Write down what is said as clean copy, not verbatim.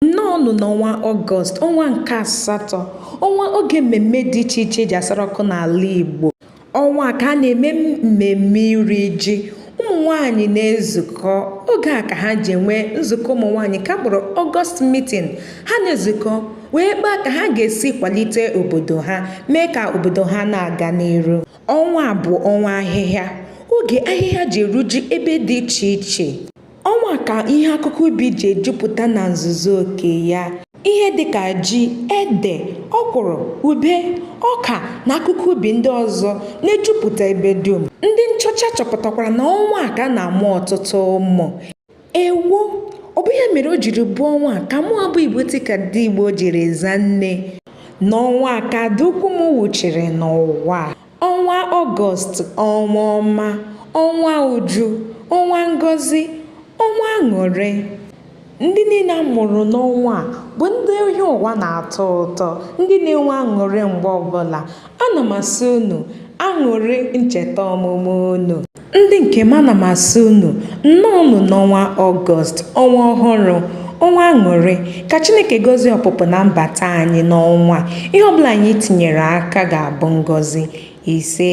Nnọọnụ n'ọnwa Ọgọst, ọnwa nke asatọ, ọnwa oge mmemme dị iche iche ji asara ọkụ n'ala Igbo. Ọnwa a ka a na-eme mmemme iri ji. Ụmụ nwaanyị na-ezukọ. Oge a ka ha ji enwe nzukọ ụmụ nwaanyị ka a kpọrọ Ọgọst meeting. Ha na-ezukọ wee kpaa ka ha ga-esi kwalite obodo ha, mee ka obodo ha na-aga n'iru. Ọnwa a bụ ọnwa ahịhịa. Oge ahịhịa ji eruju ebe dị iche iche. Ọnwa ka ihe akụkụ ubi ji ejupụta na nzuzo oke ya. Ihe dịka ji, ede, ọkwụrụ, ube, ọka na akụkụ ubi ndị ọzọ na-ejupụta ebe dum. Ndị nchọcha chọpụtakwara na ọnwa a ka a na-amụ ọtụtụ ụmụ. Ewo, ọ bụ ya mere o jiri bụ ọnwa a ka mụ abụ Igbo ka ndị Igbo jiri za nne. N'ọnwa a ka dukwu m wuchiri n'ụwa. Ọnwa Ọgọst, ọnwa ọma, ọnwa uju, ọnwa ngọzi, ọnwa aṅụrị. Ndị niile a mụrụ n'ọnwa a bụ ndị ihe ụwa na-atọ ụtọ, ndị na-enwe aṅụrị mgbe ọbụla. Ana m asị unu aṅụrị ncheta ọmụmụ unu. Ndị nke m ana m asị unu nnọọnụ n'ọnwa Ọgọst, ọnwa ọhụrụ, ọnwa aṅụrị. Ka Chineke gọzie ọpụpụ na mbata anyị n'ọnwa. Ihe ọbụla anyị tinyere aka ga-abụ ngọzi. Ise.